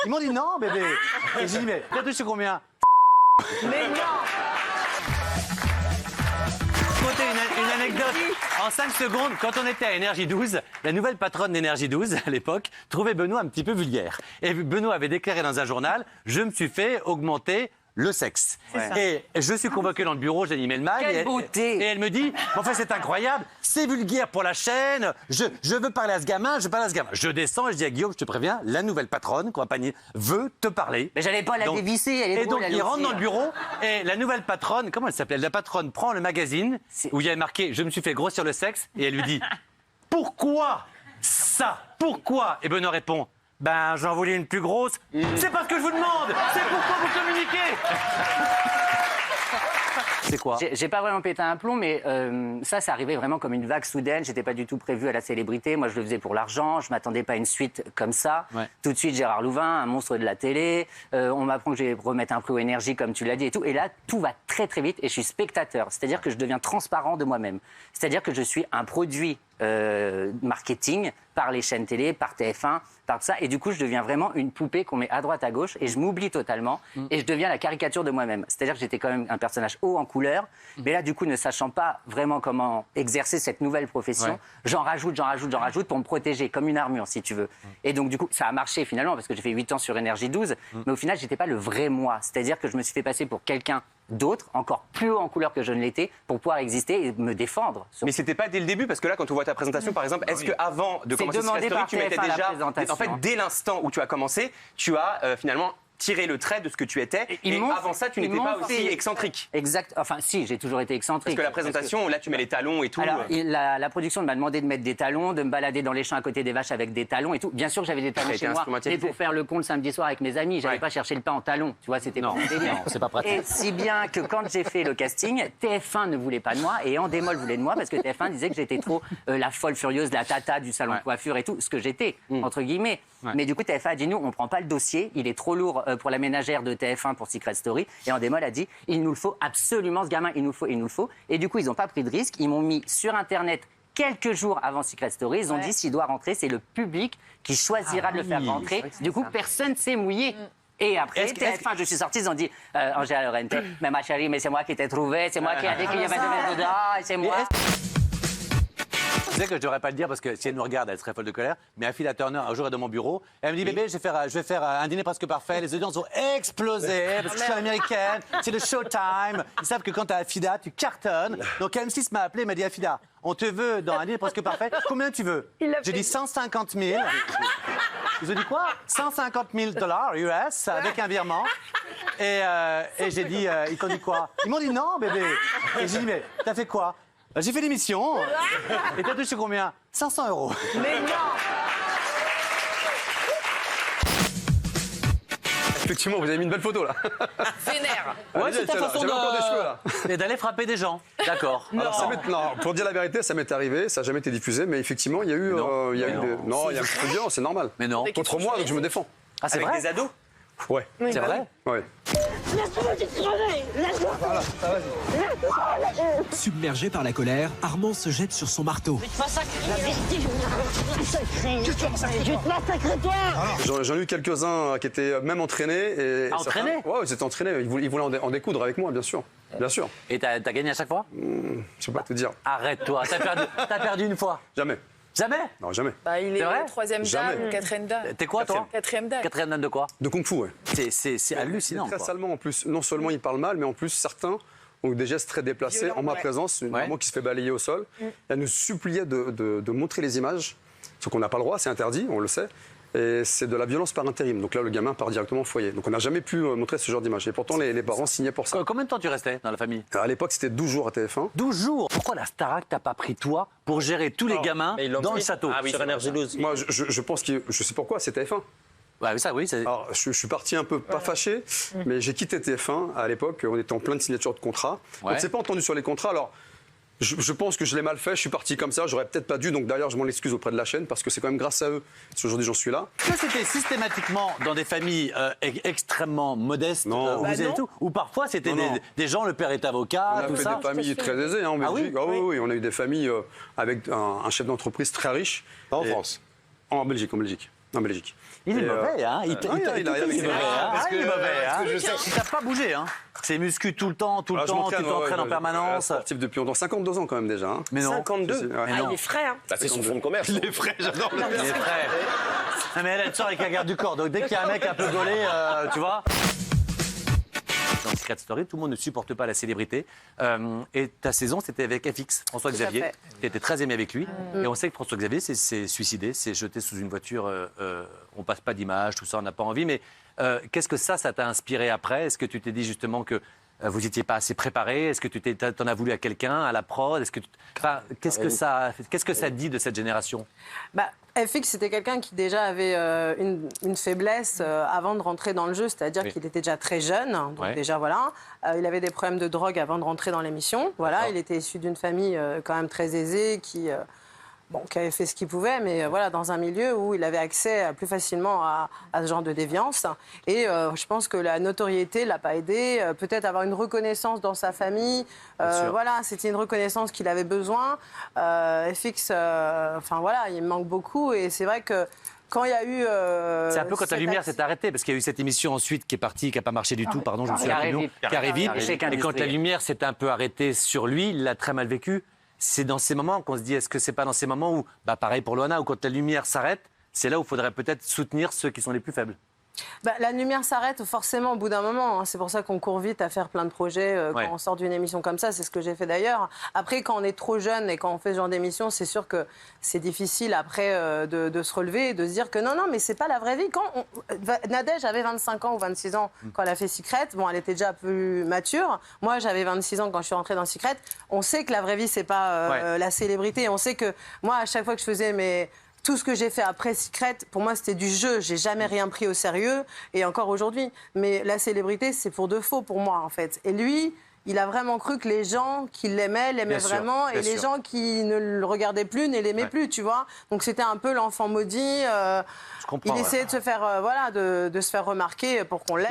Ils m'ont dit non, bébé. Et j'ai dit, mais t'as touché combien? Mais non. Raconter une anecdote en 5 secondes. Quand on était à Énergie 12, la nouvelle patronne d'Énergie 12, à l'époque, trouvait Benoît un petit peu vulgaire. Et Benoît avait déclaré dans un journal, je me suis fait augmenter le sexe. Et je suis convoqué dans le bureau, j'ai dit, mais le mag. Quelle beauté. Et elle me dit, enfin c'est incroyable, c'est vulgaire pour la chaîne, je veux parler à ce gamin, je parle à ce gamin. Je descends et je dis à Guillaume, je te préviens, la nouvelle patronne, compagnie, veut te parler. Mais j'allais pas la Donc- dévisser, elle est Et donc drôle, elle il rentre aussi. dans le bureau et la nouvelle patronne, comment elle s'appelait? La patronne prend le magazine où il y avait marqué, je me suis fait grossir le sexe, et elle lui dit, pourquoi ça? Pourquoi? Et Benoît répond, ben, j'en voulais une plus grosse. C'est pas ce que je vous demande. C'est pourquoi vous communiquez. C'est quoi? J'ai pas vraiment pété un plomb, mais ça arrivait vraiment comme une vague soudaine. J'étais pas du tout prévu à la célébrité. Moi, je le faisais pour l'argent. Je m'attendais pas à une suite comme ça. Ouais. Tout de suite, Gérard Louvain, un monstre de la télé. On m'apprend que je vais remettre un prix aux énergies, comme tu l'as dit et tout. Et là, tout va très très vite et je suis spectateur. C'est-à-dire que je deviens transparent de moi-même. C'est-à-dire que je suis un produit marketing par les chaînes télé, par TF1, par tout ça. Et du coup, je deviens vraiment une poupée qu'on met à droite, à gauche. Et je m'oublie totalement. Et je deviens la caricature de moi-même. C'est-à-dire que j'étais quand même un personnage haut en couleur. Mais là, du coup, ne sachant pas vraiment comment exercer cette nouvelle profession, j'en rajoute pour me protéger, comme une armure, si tu veux. Et donc, du coup, ça a marché finalement, parce que j'ai fait 8 ans sur Énergie 12. Mais au final, j'étais pas le vrai moi. C'est-à-dire que je me suis fait passer pour quelqu'un d'autre, encore plus haut en couleur que je ne l'étais, pour pouvoir exister et me défendre. Mais c'était pas dès le début, parce que là, quand on voit ta présentation, par exemple, est-ce qu'avant de C'est commencer demandé Secret Story, par tu mettais TF1 la déjà. présentation. En fait, dès l'instant où tu as commencé, tu as finalement tiré le trait de ce que tu étais. ils Et m'ont avant ça, tu ils n'étais m'ont pas aussi fait- excentrique. Exact. Enfin, si, j'ai toujours été excentrique. Parce que la présentation, là, tu mets les talons et tout. Alors, la production m'a demandé de mettre des talons, de me balader dans les champs à côté des vaches avec des talons et tout. Bien sûr que j'avais des talons Ça a été chez moi, mais instrumentalisé. pour faire le con le samedi soir avec mes amis, j'allais Ouais. pas chercher le pain en talons. Tu vois, c'était pas mon délire. non, c'est pas pratique. Et si bien que quand j'ai fait le casting, TF1 ne voulait pas de moi et Endemol voulait de moi parce que TF1 disait que j'étais trop la folle furieuse, la tata du salon de coiffure et tout, ce que j'étais, entre guillemets. Mais du coup, TF1 a dit, nous, on prend pas le dossier, il est trop lourd pour la ménagère de TF1 pour Secret Story. Et Endemol a dit, il nous le faut absolument, ce gamin, il nous le faut. Et du coup, ils n'ont pas pris de risque, ils m'ont mis sur Internet quelques jours avant Secret Story. Ils ont dit, s'il doit rentrer, c'est le public qui choisira de le faire rentrer. Du coup, personne s'est mouillé. Et après, TF1, je suis sortie, ils ont dit, Angela Laurente, mais ma chérie, mais c'est moi qui t'ai trouvé, c'est moi qui a dit qu'il y avait de mettre dedans, et c'est moi. Je sais que je devrais pas le dire parce que si elle nous regarde, elle serait folle de colère. Mais Affida Turner, un jour, est dans mon bureau. Elle me dit, bébé, je vais faire un dîner presque parfait. Les audiences vont exploser parce que je suis américaine. C'est le showtime. Ils savent que quand t'as Affida, tu cartonnes. Donc M6 m'a appelé, m'a dit, Affida, on te veut dans un dîner presque parfait. Combien tu veux? J'ai dit 150 000. Ils ont dit quoi? 150 000 $ US avec un virement. Et j'ai dit, ils t'ont dit quoi? Ils m'ont dit non, bébé. Et j'ai dit, mais t'as fait quoi? J'ai fait l'émission. Et t'as touché combien? 500 €. Mais non. Effectivement, vous avez mis une belle photo là. Vénère. Ouais, c'est ta façon J'avais encore des cheveux là. Et d'aller frapper des gens. D'accord. Alors, non, pour dire la vérité, ça m'est arrivé, ça n'a jamais été diffusé, mais effectivement, il y a eu. Non. il y a eu Mais des- non. non, il y a un petit peu de violence, c'est normal. Mais non. Contre moi, donc je me défends. Ah, c'est Avec vrai? des ados. Ouais, C'est vrai? ouais. Submergé par la colère, Armand se jette sur son marteau. J'en ai eu quelques-uns qui étaient même entraînés. Et Entraînés? Ouais, ils étaient entraînés. Ils voulaient en découdre avec moi, bien sûr. Bien sûr. Et t'as gagné à chaque fois? Je peux pas te dire. Arrête-toi. T'as perdu une fois. Jamais. Jamais? Non, jamais. Bah, il C'est est vrai troisième Jamais. dame ou quatrième dame. T'es quoi, toi? Quatrième dame. Quatrième dame de quoi? De kung-fu, ouais. C'est hallucinant, Très quoi. salement en plus. Non seulement ils parlent mal, mais en plus certains ont eu des gestes très déplacés Violents, en ma ouais. présence. Une Ouais. maman qui se fait balayer au sol. Elle nous suppliait de montrer les images. Ce qu'on n'a pas le droit, c'est interdit, on le sait. Et c'est de la violence par intérim. Donc là, le gamin part directement au foyer. Donc on n'a jamais pu montrer ce genre d'image. Et pourtant, les parents signaient pour ça. Combien de temps tu restais dans la famille? À l'époque, c'était 12 jours à TF1. 12 jours. Pourquoi la Starac t'a pas pris toi pour gérer tous les gamins dans le château? Ah oui, sur Énergie 12. Moi, je pense que je sais pourquoi, c'est TF1. Ouais, ça, oui. Alors, je suis parti un peu, pas fâché, mais j'ai quitté TF1 à l'époque. On était en pleine signature de contrat. Ouais. On ne s'est pas entendu sur les contrats. Alors, je pense que je l'ai mal fait. Je suis parti comme ça. J'aurais peut-être pas dû. Donc, d'ailleurs, je m'en excuse auprès de la chaîne parce que c'est quand même grâce à eux si aujourd'hui j'en suis là. Ça, c'était systématiquement dans des familles extrêmement modestes, Non. où vous êtes tout, ou parfois c'était Non, non. des gens, le père est On avocat, a tout fait ça. des familles très aisées hein, en Ah oui Belgique. Oui, on a eu des familles avec un chef d'entreprise très riche. Pas en Et- France. En Belgique, en Belgique. en Belgique. Il est Et, mauvais, hein. Il est mauvais, hein. Il est mauvais, hein. Il t'a pas bougé, hein. C'est muscu tout le temps, tu t'entraînes en permanence. Sportif depuis longtemps, 52 ans quand même déjà. Hein. Mais non. 52. Si, si, ouais. Mais non. Il est frais, hein. Bah, c'est son fonds de commerce. Il est frais, j'adore. Il est frais. Non, mais elle sort avec la garde du corps. Donc dès qu'il y a un mec un peu gaulé, tu vois. Dans Secret Story, tout le monde ne supporte pas la célébrité. Et ta saison, c'était avec FX, François-Xavier. fait. Tu étais très aimé avec lui. Et on sait que François-Xavier s'est suicidé, s'est jeté sous une voiture. On passe pas d'image, tout ça, on n'a pas envie. Mais qu'est-ce que ça t'a inspiré après? Est-ce que tu t'es dit justement que vous n'étiez pas assez préparé? Est-ce que tu t'en as voulu à quelqu'un, à la prod? Qu'est-ce que ça dit de cette génération? Bah, FX, c'était quelqu'un qui déjà avait une faiblesse avant de rentrer dans le jeu, c'est-à-dire qu'il était déjà très jeune. Donc Ouais. déjà, voilà. Il avait des problèmes de drogue avant de rentrer dans l'émission. Voilà, D'accord. il était issu d'une famille quand même très aisée qui avait fait ce qu'il pouvait, mais voilà, dans un milieu où il avait accès plus facilement à ce genre de déviance. Et je pense que la notoriété ne l'a pas aidé. Peut-être avoir une reconnaissance dans sa famille. sûr. Voilà, c'était une reconnaissance qu'il avait besoin. FX, enfin voilà, il me manque beaucoup. Et c'est vrai que quand il y a eu... C'est un peu quand la cet lumière s'est arrêtée, parce qu'il y a eu cette émission ensuite qui est partie, qui n'a pas marché du tout, pardon, je me souviens Carré plus du nom. vip. Carré vip. Échec Et quand la industriel. lumière s'est un peu arrêtée sur lui, il l'a très mal vécu. C'est dans ces moments qu'on se dit, est-ce que c'est pas dans ces moments où, bah pareil pour Loana, où quand la lumière s'arrête, c'est là où il faudrait peut-être soutenir ceux qui sont les plus faibles. Bah, la lumière s'arrête forcément au bout d'un moment. Hein. C'est pour ça qu'on court vite à faire plein de projets Ouais. quand on sort d'une émission comme ça. C'est ce que j'ai fait d'ailleurs. Après, quand on est trop jeune et quand on fait ce genre d'émission, c'est sûr que c'est difficile après de se relever et de se dire que non, mais c'est pas la vraie vie. Nadège avait 25 ans ou 26 ans quand elle a fait Secret. Bon, elle était déjà plus mature. Moi, j'avais 26 ans quand je suis rentrée dans Secret. On sait que la vraie vie, c'est pas la célébrité. On sait que moi, à chaque fois que je faisais tout ce que j'ai fait après Secret, pour moi, c'était du jeu. J'ai jamais rien pris au sérieux, et encore aujourd'hui. Mais la célébrité, c'est pour de faux pour moi, en fait. Et lui, il a vraiment cru que les gens qui l'aimaient Bien sûr, vraiment, et bien les sûr. gens qui ne le regardaient plus ne l'aimaient plus, tu vois. Donc c'était un peu l'enfant maudit. Je comprends. Il ouais. essayait de se faire, de se faire remarquer pour qu'on l'aime.